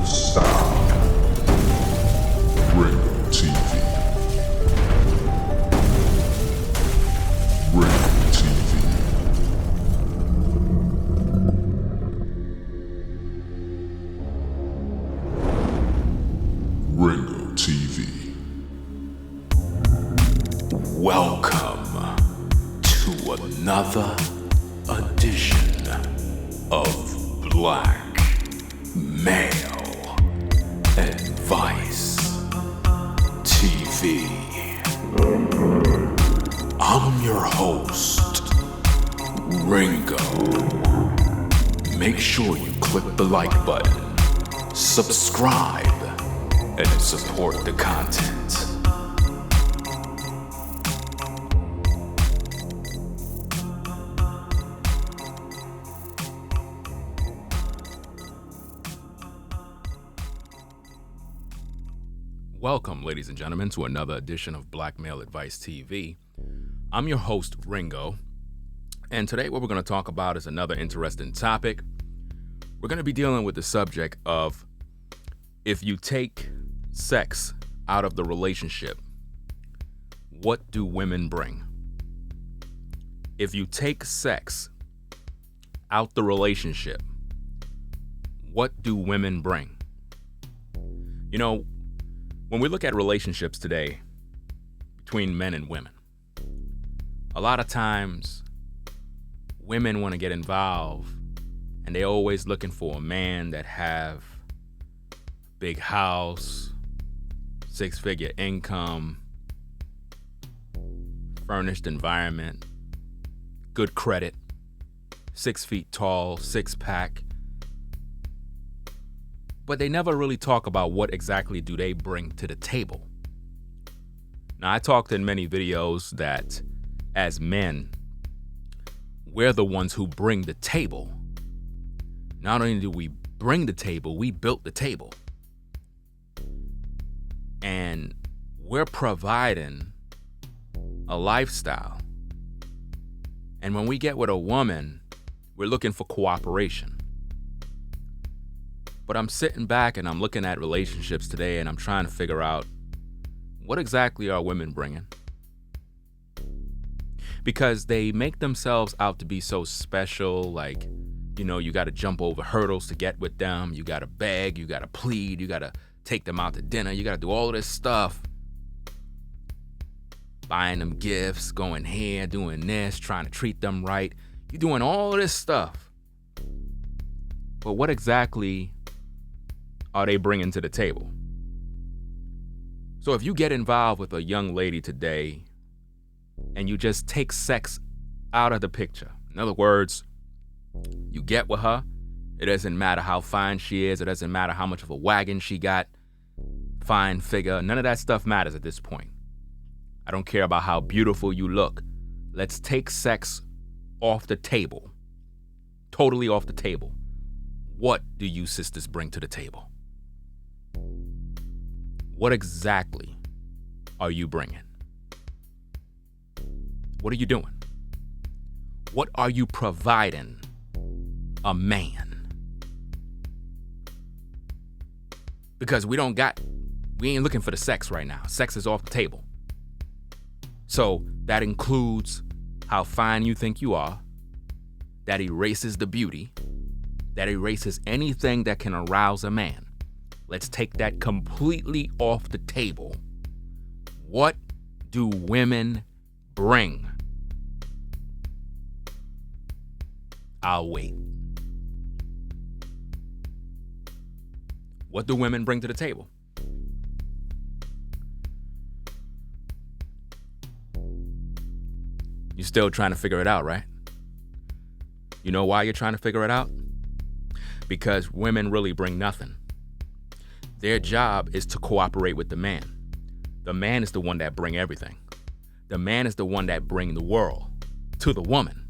the sound. Ringo TV. Ringo TV. Ringo TV. Welcome to another edition of Black Male Advice TV. I'm your host, Ringo. Make sure you click the like button, subscribe, and support the content. Welcome, ladies and gentlemen, to another edition of Black Male Advice TV. I'm your host, Ringo, and today what we're going to talk about is another interesting topic. We're going to be dealing with the subject of if you take sex out of the relationship, what do women bring? If you take sex out the relationship, what do women bring? You know, when we look at relationships today between men and women, a lot of times women want to get involved and they're always looking for a man that have big house, 6-figure income, furnished environment, good credit, 6 feet tall, 6-pack. But they never really talk about what exactly do they bring to the table. Now, I talked in many videos that as men, we're the ones who bring the table. Not only do we bring the table, we built the table. And we're providing a lifestyle. And when we get with a woman, we're looking for cooperation. But I'm sitting back and I'm looking at relationships today and I'm trying to figure out what exactly are women bringing? Because they make themselves out to be so special, like, you know, you got to jump over hurdles to get with them. You got to beg, you got to plead, you got to take them out to dinner. You got to do all of this stuff. Buying them gifts, going here, doing this, trying to treat them right. You're doing all of this stuff. But what exactly are they bringing to the table? So if you get involved with a young lady today and you just take sex out of the picture, in other words, you get with her, it doesn't matter how fine she is, it doesn't matter how much of a wagon she got, fine figure, none of that stuff matters at this point. I don't care about how beautiful you look. Let's take sex off the table, totally off the table. What do you sisters bring to the table? What exactly are you bringing? What are you doing? What are you providing a man? Because we ain't looking for the sex right now. Sex is off the table. So that includes how fine you think you are. That erases the beauty. That erases anything that can arouse a man. Let's take that completely off the table. What do women bring? I'll wait. What do women bring to the table? You're still trying to figure it out, right? You know why you're trying to figure it out? Because women really bring nothing. Their job is to cooperate with the man. The man is the one that bring everything. The man is the one that bring the world to the woman.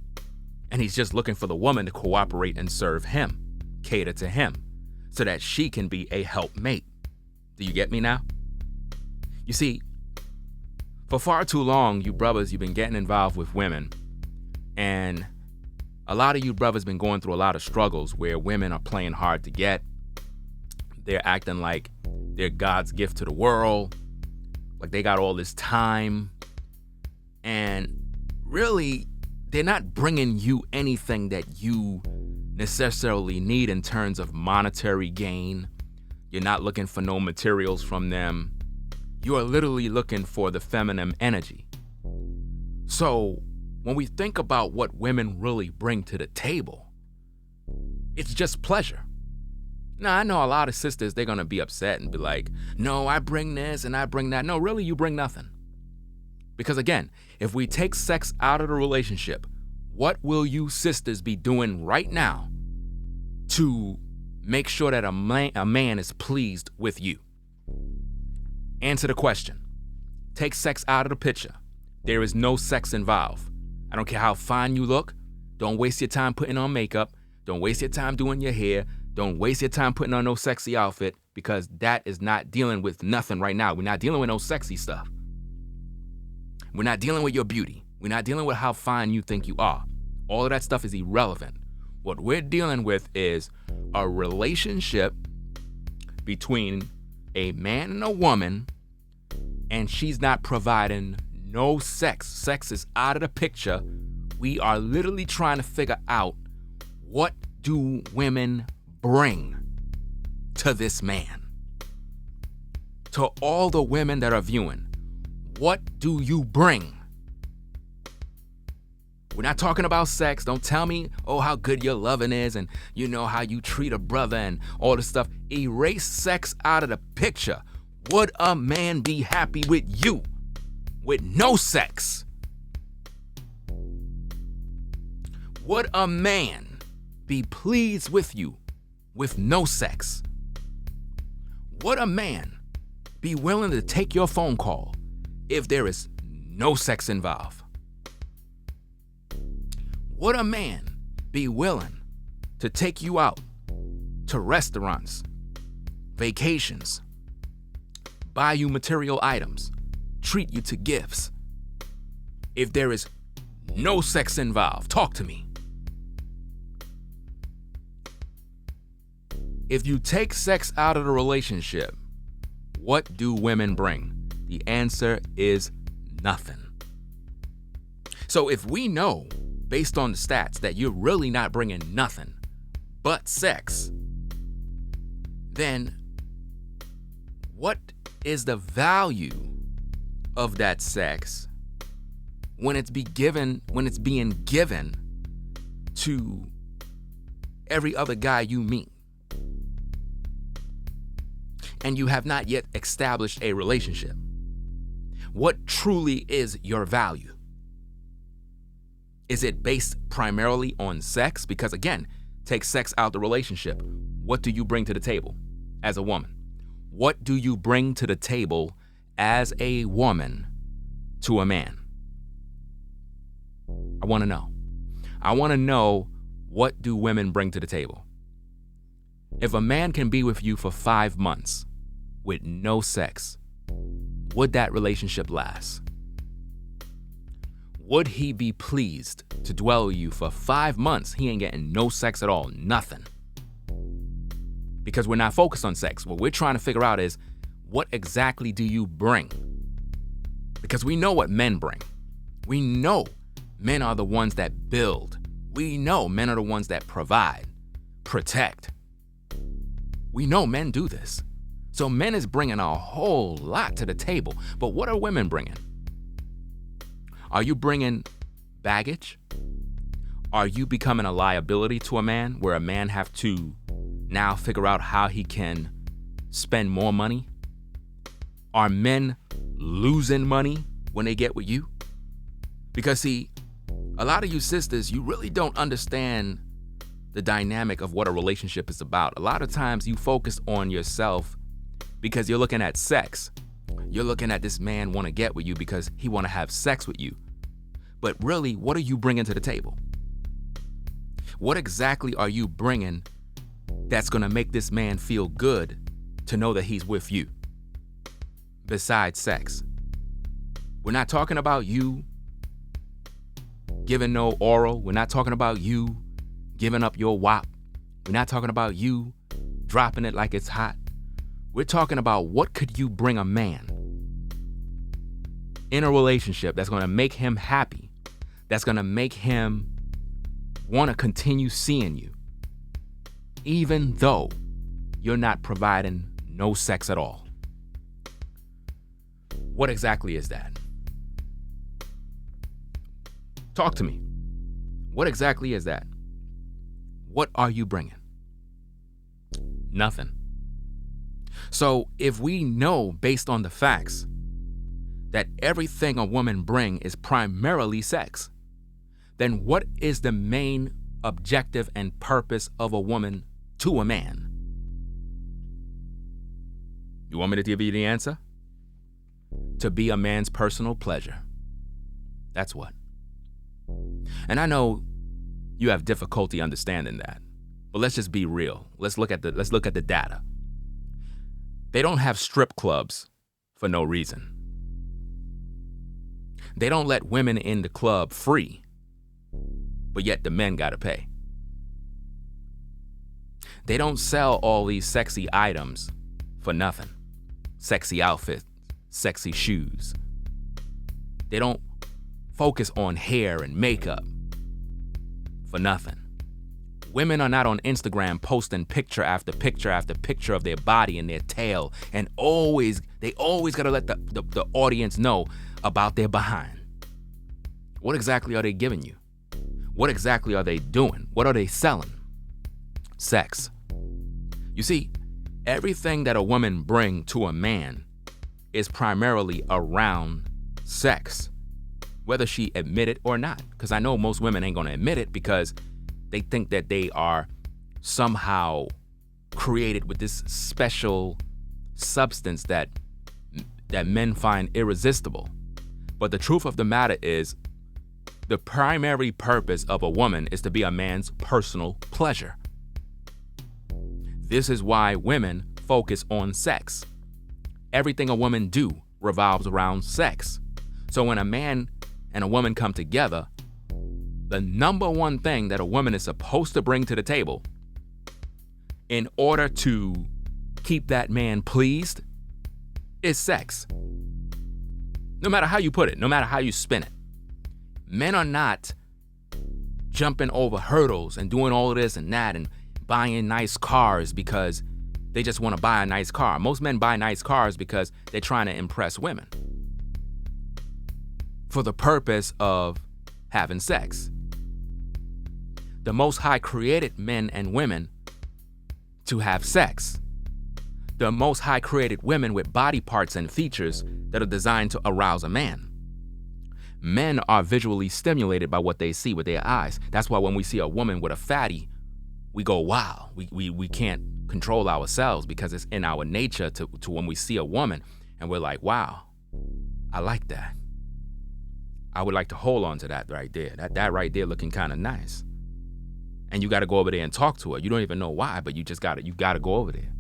And he's just looking for the woman to cooperate and serve him, cater to him, so that she can be a helpmate. Do you get me now? You see, for far too long, you brothers, you've been getting involved with women, and a lot of you brothers been going through a lot of struggles where women are playing hard to get. they're acting like they're God's gift to the world, like they got all this time, and really they're not bringing you anything that you necessarily need in terms of monetary gain. You're not looking for no materials from them. You are literally looking for the feminine energy. So when we think about what women really bring to the table, it's just pleasure. Now, I know a lot of sisters, they're going to be upset and be like, no, I bring this and I bring that. No, really, you bring nothing. Because again, if we take sex out of the relationship, what will you sisters be doing right now to make sure that a man is pleased with you? Answer the question. Take sex out of the picture. There is no sex involved. I don't care how fine you look. Don't waste your time putting on makeup. Don't waste your time doing your hair. Don't waste your time putting on no sexy outfit, because that is not dealing with nothing right now. We're not dealing with no sexy stuff. We're not dealing with your beauty. We're not dealing with how fine you think you are. All of that stuff is irrelevant. What we're dealing with is a relationship between a man and a woman, and she's not providing no sex. Sex is out of the picture. We are literally trying to figure out, what do women bring to this man? To all the women that are viewing, what do you bring? We're not talking about sex. Don't tell me, oh, how good your loving is and you know how you treat a brother and all this stuff. Erase sex out of the picture. Would a man be happy with you with no sex? Would a man be pleased with you with no sex? Would a man be willing to take your phone call if there is no sex involved? Would a man be willing to take you out to restaurants, vacations, buy you material items, treat you to gifts, if there is no sex involved? Talk to me. If you take sex out of the relationship, what do women bring? The answer is nothing. So if we know, based on the stats, that you're really not bringing nothing but sex, then what is the value of that sex when it's being given to every other guy you meet, and you have not yet established a relationship? What truly is your value? Is it based primarily on sex? Because again, take sex out the relationship. What do you bring to the table as a woman? What do you bring to the table as a woman to a man? I want to know. I want to know, what do women bring to the table? If a man can be with you for 5 months with no sex, would that relationship last? Would he be pleased to dwell with you for 5 months? He ain't getting no sex at all, nothing. Because we're not focused on sex. What we're trying to figure out is, what exactly do you bring? Because we know what men bring. We know men are the ones that build. We know men are the ones that provide, protect. We know men do this. So men is bringing a whole lot to the table. But what are women bringing? Are you bringing baggage? Are you becoming a liability to a man, where a man have to now figure out how he can spend more money? Are men losing money when they get with you? Because see, a lot of you sisters, you really don't understand the dynamic of what a relationship is about. A lot of times you focus on yourself because you're looking at sex. You're looking at this man want to get with you because he want to have sex with you. But really, what are you bringing to the table? What exactly are you bringing that's going to make this man feel good to know that he's with you besides sex? We're not talking about you giving no oral. We're not talking about you giving up your wop. We're not talking about you dropping it like it's hot. We're talking about what could you bring a man in a relationship that's going to make him happy, that's going to make him want to continue seeing you, even though you're not providing no sex at all. What exactly is that? Talk to me. What exactly is that? What are you bringing? Nothing. So if we know based on the facts that everything a woman brings is primarily sex, then what is the main objective and purpose of a woman to a man? You want me to give you the answer? To be a man's personal pleasure. That's what. And I know you have difficulty understanding that, but let's just be real. Let's look at the data. They don't have strip clubs for no reason. They don't let women in the club free, but yet the men gotta pay. They don't sell all these sexy items for nothing. Sexy outfits, sexy shoes. They don't focus on hair and makeup for nothing. Women are not on Instagram posting picture after picture after picture of their body and their tail, and they always gotta let the audience know about their behind. What exactly are they giving you? What exactly are they doing? What are they selling? Sex. You see, everything that a woman brings to a man is primarily around sex, whether she admit it or not. Because I know most women ain't gonna admit it because they think that they are somehow created with this special substance that men find irresistible. But the truth of the matter is, the primary purpose of a woman is to be a man's personal pleasure. This is why women focus on sex. Everything a woman do revolves around sex. So when a man and a woman come together, the number one thing that a woman is supposed to bring to the table in order to keep that man pleased is sex. No matter how you put it, no matter how you spin it. Men are not jumping over hurdles and doing all of this and that and buying nice cars because they just want to buy a nice car. Most men buy nice cars because they're trying to impress women for the purpose of having sex. The Most High created men and women to have sex. The Most High created women with body parts and features that are designed to arouse a man. Men are visually stimulated by what they see with their eyes. That's why when we see a woman with a fatty, we go, wow. We can't control ourselves because it's in our nature to when we see a woman and we're like, wow, I like that. I would like to hold on to that right there. That right there looking kind of nice. And you got to go over there and talk to her. You don't even know why, but you got to go over there.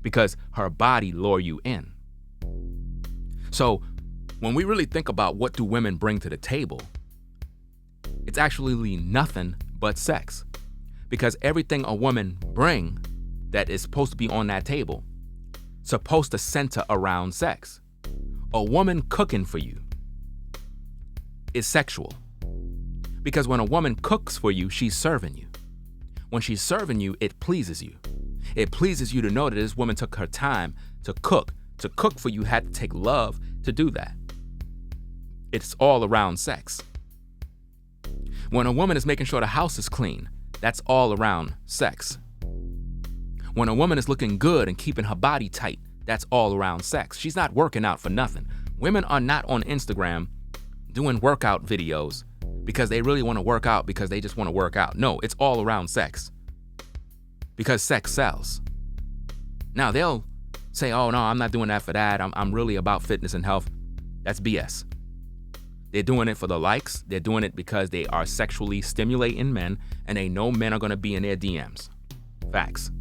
Because her body lure you in. So when we really think about what do women bring to the table, it's actually nothing but sex. Because everything a woman bring that is supposed to be on that table, supposed to center around sex. A woman cooking for you is sexual. Because when a woman cooks for you, she's serving you. When she's serving you, it pleases you. It pleases you to know that this woman took her time to cook. To cook for you had to take love to do that. It's all around sex. When a woman is making sure the house is clean, that's all around sex. When a woman is looking good and keeping her body tight, that's all around sex. She's not working out for nothing. Women are not on Instagram doing workout videos because they really want to work out because they just want to work out. No, it's all around sex. Because sex sells. Now they'll say, oh no, I'm not doing that for that. I'm really about fitness and health. That's BS. They're doing it for the likes. They're doing it because they are sexually stimulating men and they know men are going to be in their DMs. Facts.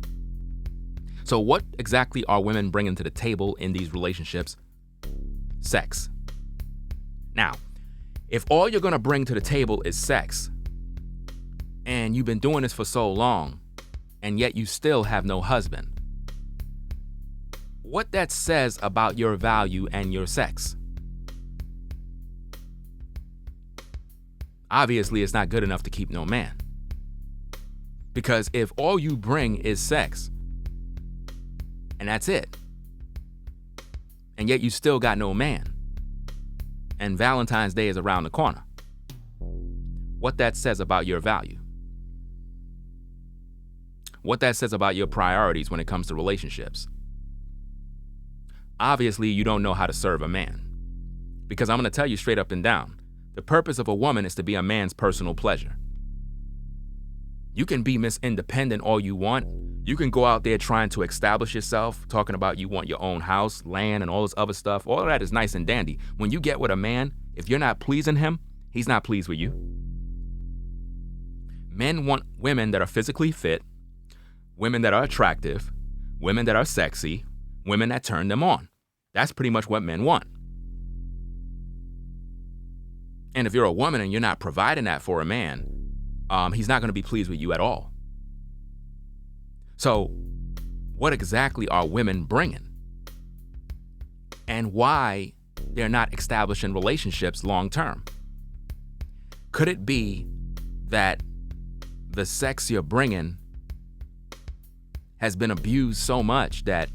So what exactly are women bringing to the table in these relationships? Sex. Now, if all you're going to bring to the table is sex, and you've been doing this for so long, and yet you still have no husband, what that says about your value and your sex. Obviously, it's not good enough to keep no man. Because if all you bring is sex, and that's it, and yet you still got no man, and Valentine's Day is around the corner, what that says about your value. What that says about your priorities when it comes to relationships. Obviously, you don't know how to serve a man. Because I'm going to tell you straight up and down, the purpose of a woman is to be a man's personal pleasure. You can be Miss Independent all you want. You can go out there trying to establish yourself, talking about you want your own house, land, and all this other stuff. All of that is nice and dandy. When you get with a man, if you're not pleasing him, he's not pleased with you. Men want women that are physically fit, women that are attractive, women that are sexy, women that turn them on. That's pretty much what men want. And if you're a woman and you're not providing that for a man, he's not going to be pleased with you at all. So, what exactly are women bringing? And why they're not establishing relationships long term? Could it be that the sex you're bringing has been abused so much that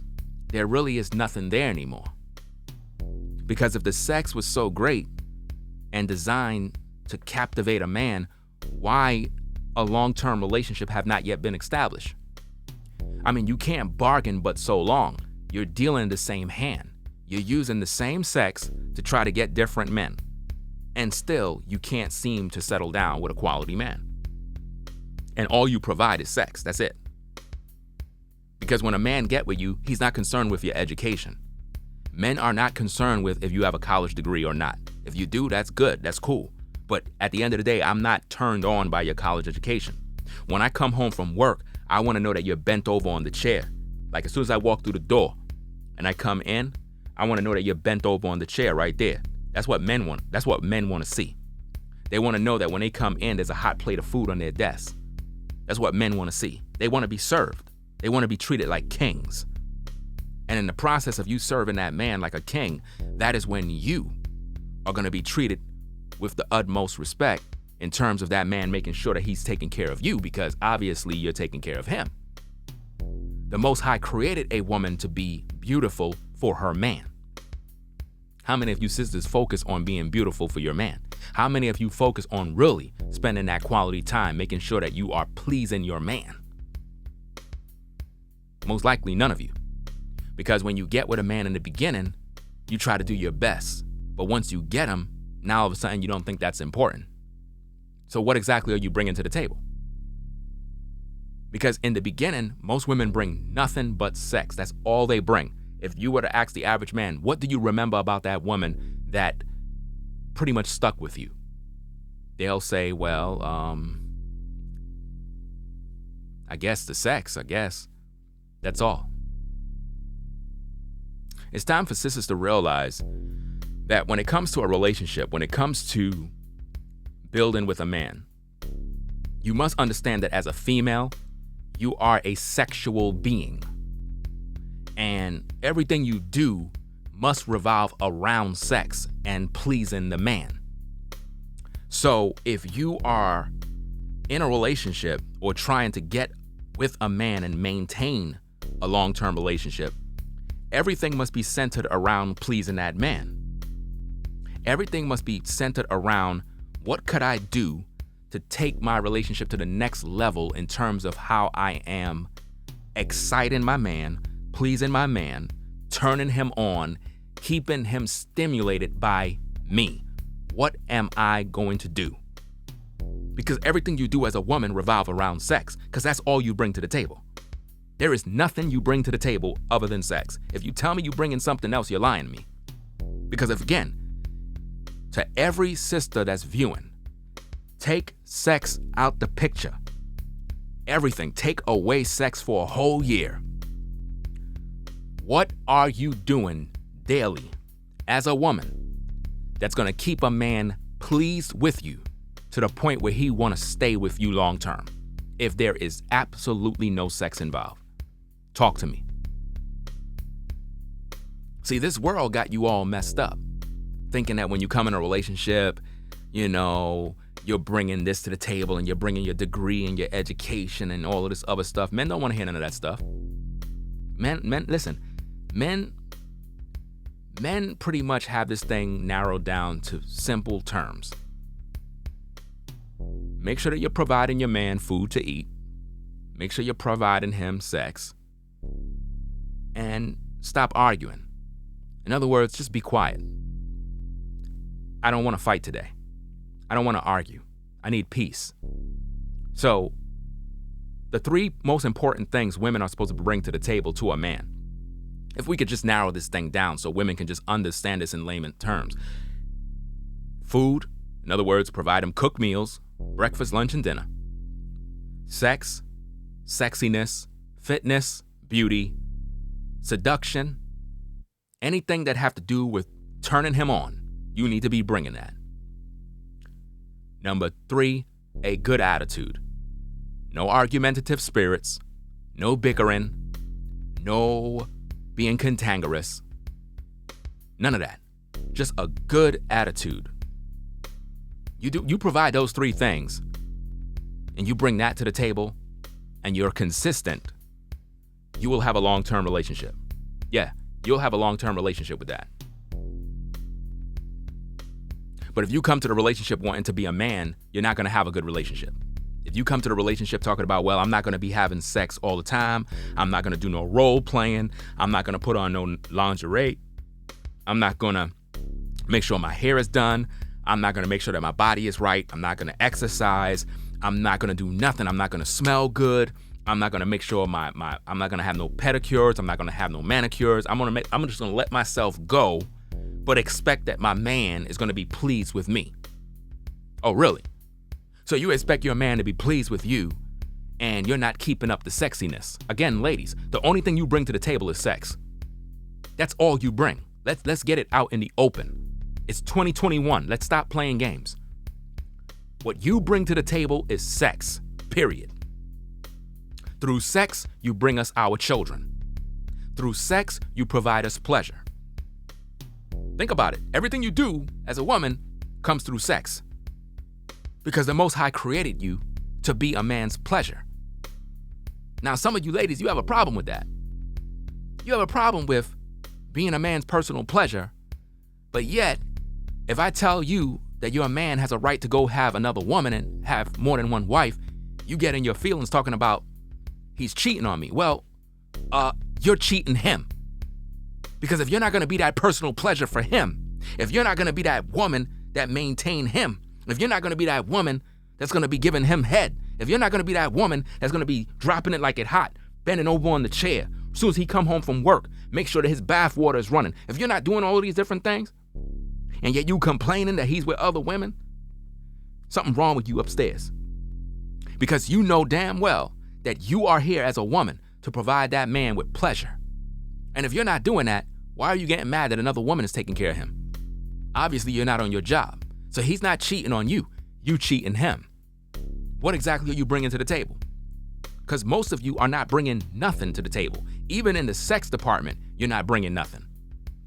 there really is nothing there anymore? Because if the sex was so great and designed to captivate a man, why a long-term relationship have not yet been established? I mean, you can't bargain but so long. You're dealing the same hand. You're using the same sex to try to get different men. And still, you can't seem to settle down with a quality man. And all you provide is sex. That's it. Because when a man get with you, he's not concerned with your education. Men are not concerned with if you have a college degree or not. If you do, that's good. That's cool. But at the end of the day, I'm not turned on by your college education. When I come home from work, I want to know that you're bent over on the chair. Like as soon as I walk through the door and I come in, I want to know that you're bent over on the chair right there. That's what men want. That's what men want to see. They want to know that when they come in, there's a hot plate of food on their desk. That's what men want to see. They want to be served. They want to be treated like kings. And in the process of you serving that man like a king, that is when you are going to be treated with the utmost respect in terms of that man making sure that he's taking care of you, because obviously you're taking care of him. The Most High created a woman to be beautiful for her man. How many of you sisters focus on being beautiful for your man? How many of you focus on really spending that quality time making sure that you are pleasing your man? Most likely none of you. Because when you get with a man in the beginning, you try to do your best. But once you get him, now all of a sudden you don't think that's important. So what exactly are you bringing to the table? Because in the beginning, most women bring nothing but sex. That's all they bring. If you were to ask the average man, what do you remember about that woman that pretty much stuck with you? They'll say, well, I guess the sex, That's all. It's time for sisters to realize that when it comes to a relationship, when it comes to building with a man, you must understand that as a female, you are a sexual being. And everything you do must revolve around sex and pleasing the man. So if you are in a relationship or trying to get with a man and maintain a long-term relationship, everything must be centered around pleasing that man. Everything must be centered around what could I do to take my relationship to the next level in terms of how I am exciting my man, pleasing my man, turning him on, keeping him stimulated by me. What am I going to do? Because everything you do as a woman revolves around sex, because that's all you bring to the table. There is nothing you bring to the table other than sex. If you tell me you bring in something else, you're lying to me. Because if, again, to every sister that's viewing, take sex out the picture. Everything. Take away sex for a whole year. What are you doing daily as a woman that's going to keep a man pleased with you to the point where he want to stay with you long term if there is absolutely no sex involved? Talk to me. See, this world got you all messed up, thinking that when you come in a relationship, you're bringing this to the table and you're bringing your degree and your education and all of this other stuff. Men don't want to hear none of that stuff. Listen, men pretty much have this thing narrowed down to simple terms. Make sure that you're providing your man food to eat. Make sure you're providing him sex. And stop arguing. In other words, just be quiet. I don't want to fight today. I don't want to argue. I need peace. So, the 3 most important things women are supposed to bring to the table to a man, if we could just narrow this thing down so women can just understand this in layman terms. Food, in other words, provide him cooked meals, breakfast, lunch, and dinner. Sex, sexiness, fitness, beauty, seduction, anything that have to do with turning him on, you need to be bringing that. Number 3, a good attitude. No argumentative spirits, no bickering, no being cantankerous. None of that. Just a good attitude. You provide those 3 things, and you bring that to the table, and you're consistent, you will have a long-term relationship. Yeah, you'll have a long-term relationship with that. But if you come to the relationship wanting to be a man, you're not going to have a good relationship. If you come to the relationship talking about, well, I'm not going to be having sex all the time, I'm not going to do no role playing, I'm not going to put on no lingerie, I'm not going to make sure my hair is done, I'm not going to make sure that my body is right, I'm not going to exercise, I'm not going to do nothing, I'm not going to smell good, I'm not going to make sure I'm not going to have no pedicures, I'm not going to have no manicures, I'm just going to let myself go, but expect that my man is going to be pleased with me. Oh, really? So you expect your man to be pleased with you, and you're not keeping up the sexiness. Again, ladies, the only thing you bring to the table is sex. That's all you bring. Let's get it out in the open. It's 2021. Let's stop playing games. What you bring to the table is sex, period. Through sex, you bring us our children. Through sex, you provide us pleasure. Think about it. Everything you do as a woman comes through sex. Because the Most High created you to be a man's pleasure. Now, some of you ladies, you have a problem with that. You have a problem with being a man's personal pleasure, but yet, if I tell you that your man has a right to go have another woman and have more than one wife, you get in your feelings talking about he's cheating on me. Well, you're cheating him. Because if you're not going to be that personal pleasure for him, if you're not going to be that woman that maintain him, if you're not going to be that woman that's going to be giving him head, if you're not going to be that woman that's going to be dropping it like it hot, bending over on the chair, as soon as he come home from work, make sure that his bath water is running. If you're not doing all of these different things, and yet you complaining that he's with other women, something wrong with you upstairs. Because you know damn well that you are here as a woman to provide that man with pleasure. And if you're not doing that, why are you getting mad that another woman is taking care of him? Obviously, you're not on your job. So he's not cheating on you. You cheating him. What exactly are you bringing to the table? Because most of you are not bringing nothing to the table. Even in the sex department, you're not bringing nothing.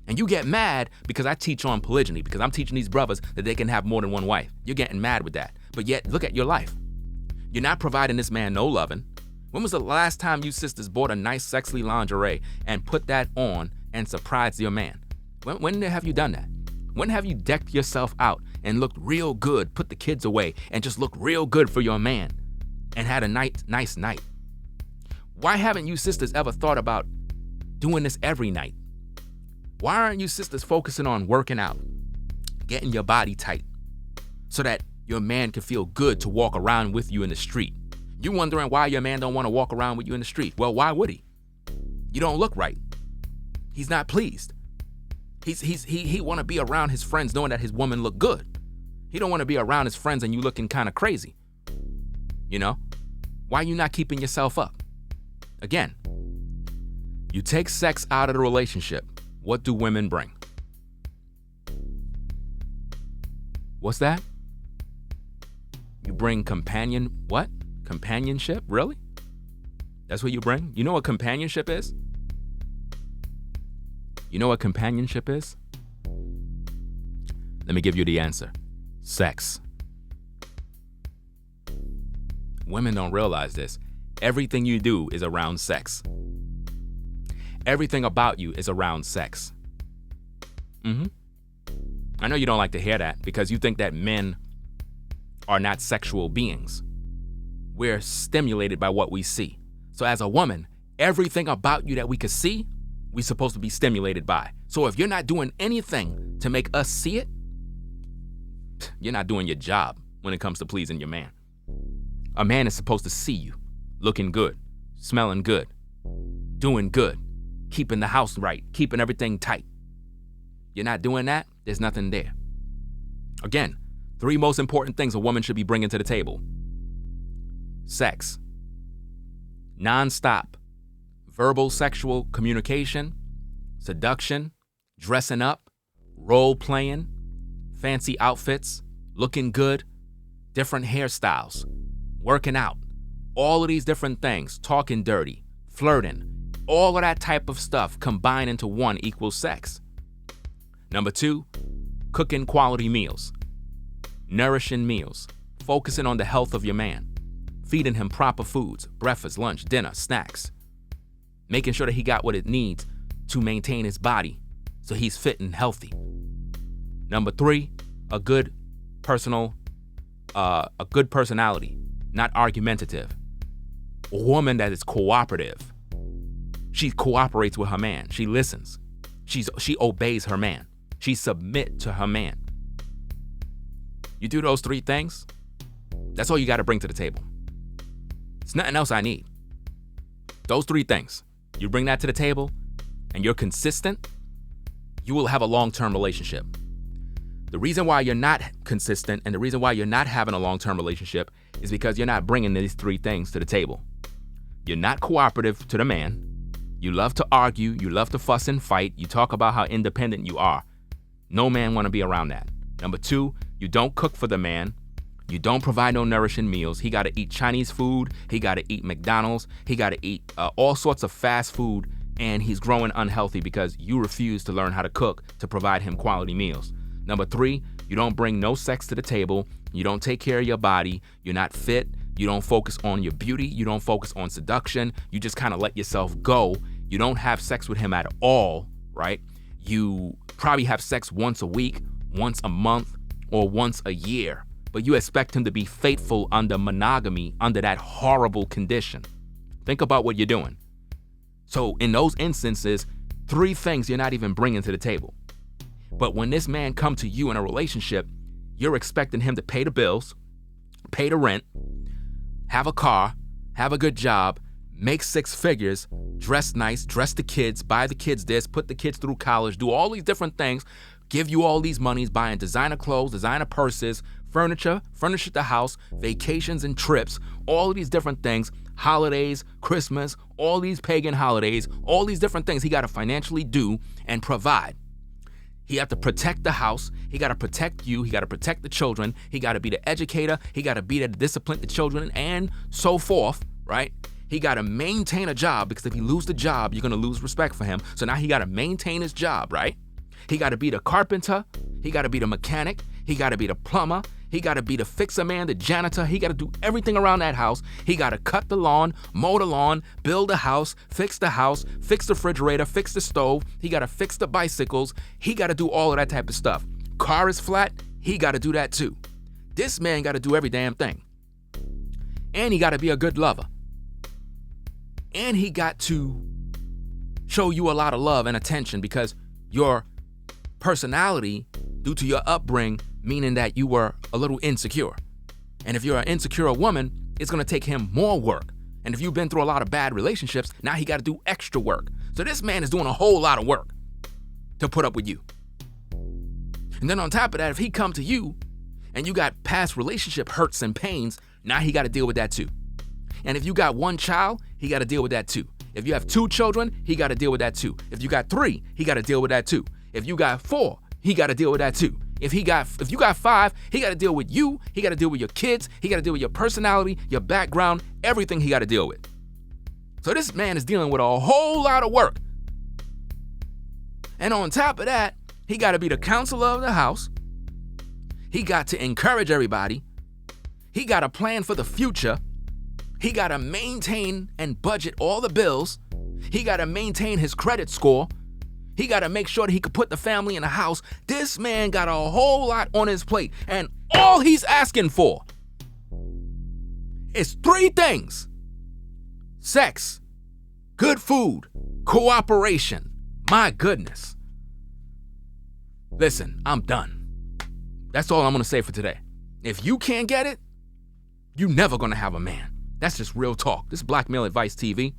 And you get mad because I teach on polygyny, because I'm teaching these brothers that they can have more than one wife. You're getting mad with that. But yet, look at your life. You're not providing this man no loving. When was the last time you sisters bought a nice sexy lingerie and put that on and surprised your man? When have you done that? When have you decked yourself out and looked real good, put the kids away, and just looked real good for your man and had a nice night? Why haven't you sisters ever thought about doing this every night? Why aren't you sisters focusing on working out, getting your body tight, so that your man can feel good to walk around with you in the street? You wondering why your man don't want to walk around with you in the street? Well, why would he? You don't look right. He's not pleased. He want to be around his friends knowing that his woman look good. He don't want to be around his friends and you looking kind of crazy. You know? Why you not keeping yourself up? Again, you take sex out of the relationship. What do women bring? What's that? You bring companionship? Really? That's what you bring? You know what companionship is? You know what companionship is? Let me give you the answer. Sex. Women don't realize this. Everything you do is around sex. Everything about you is around sex. I know you don't like to hear that because you think that men are not sexual beings. We're stimulated by what we see. So as a woman, everything about you that we could see, we're supposed to be stimulated by. So if you're not doing anything to make us see it, you're not doing your job when it comes to pleasing your man. A man is supposed to see you looking good, smelling good, doing good, keeping the house right, keeping everything tight. You're not doing that, there's nothing there. Again, 3 most important things a woman should be bringing to the table. Sex. Non-stop. Verbal sexual communication, seduction, dressing up, role-playing, fancy outfits, looking good, different hairstyles, working out, all of these different things, talking dirty, flirting, all of that type of stuff combined into one equals sex. Number 2, cooking quality meals, nourishing meals, focusing on the health of your man, feeding him proper foods, breakfast, lunch, dinner, snacks, making sure that he got what it needs to maintain his body so he's fit and healthy. Number 3, a good personality, not argumentative. A woman that is cooperative. She cooperates with her man. She listens. She obeys her man. She submits to her man. You do those 3 things, that's all you got to bring to the table. It's nothing else I need. Those 3 things. You bring that to the table and you're consistent, you will have a long-term relationship. The reason why you're not consistent and the reason why you're not having a long-term relationship is because you're not bringing these 3 things to the table. You're not cooperative to the man. You love to argue. You love to fuss and fight. You talk about how independent you are. No man want to be around that. Number 2, you don't cook for the man. You don't provide no nourishing meals. He got to eat Chinese food. He got to eat McDonald's. He got to eat all sorts of fast food, and he's growing unhealthy because you refuse to learn how to cook to provide him quality meals. Number 3, you don't bring no sex to the table. You don't take care of your body. You're not fit. You don't focus on your beauty. You don't focus on seduction. You just kind of let yourself go. You don't have sex with him at all, right? You probably have sex once a week, once a month, or once a year. But you expect him to be faithful under monogamy, under that horrible condition. Think about what you're doing. So in those instances, 3 things you're not even bringing to the table. But when this man come to you in a relationship, you're expecting him to pay the bills, pay the rent, have a car, have a good job, make 6 figures, dress nice, dress the kids, buy the kids this, put the kids through college, do all these different things, give you all these monies, buying designer clothes, designer purses, furniture, furnish the house, vacations and trips, all of these different things, holidays, Christmas, all these pagan holidays, all these different things he got to financially do and provide. He have to protect the house. He got to protect you. He got to protect the children. He got to be the educator. He got to be there to discipline the children and so forth, right? He got to maintain a job because if he lose the job, you're going to lose respect for him. So now he got to maintain his job, right? He got to be the carpenter. He got to be the mechanic. He got to be the plumber. He got to be the fixer man, the janitor. He got to do everything around that house. He got to cut the lawn, mow the lawn, build a house, fix the refrigerator, fix the stove. He got to fix the bicycles. He got to do all of that type of stuff. Car is flat. He got to do that too. This man got to do every damn thing. And he got to be a good lover. And he got to show you a lot of love and attention because your personality, due to your upbringing, meaning that you were a little insecure. And if you're an insecure woman, it's going to take him more work. And if you've been through a lot of bad relationships, now he got to do extra work. So this man is doing a whole lot of work to put up with you. And then on top of that, if he come to you and you got past relationship hurts and pains, now he got to deal with that too. And if you got 1 child, he got to deal with that too. If you have 2 children, he got to deal with that too. If you got 3, he got to deal with that too. If you got 4, he got to deal with that too. If you got 5, he got to deal with you. He got to deal with your kids. He got to deal with your personality, your background, everything he got to deal with. So this man is dealing with a whole lot of work. And on top of that, he got to be the counselor of the house. He got to encourage everybody. He got a plan for the future. He got to maintain and budget all the bills. He got to maintain his credit score. He got to make sure that he could put the family in the house. This man got a whole lot on his plate. And all he's asking for is 3 things: sex, good food, cooperation. My goodness. Listen, I'm done. That's all I'm going to say for today. If you can't get it, you're never going to have a man. That's just real talk. This is Black Male Advice TV,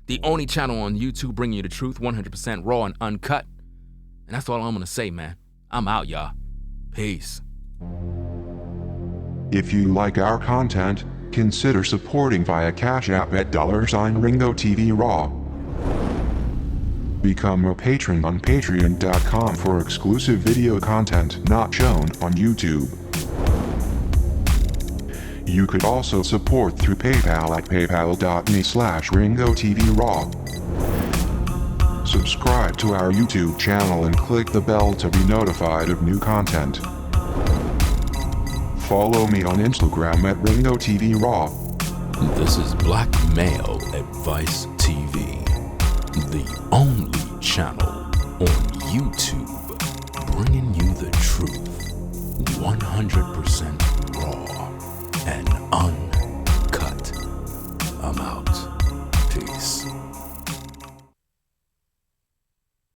the only channel on YouTube bringing you the truth, 100% raw and uncut. And that's all I'm going to say, man. I'm out, y'all. Peace. If you like our content, consider supporting via Cash App at $Ringo TV Raw. Become a patron on patreon.com for exclusive video content not shown on YouTube. You could also support through PayPal at paypal.me/Ringo TV Raw. Subscribe to our YouTube channel and click the bell to be notified of new content. Follow me on Instagram at Ringo TV Raw. This is Black Male Advice TV, the only channel on YouTube bringing you the truth, 100% raw and uncut.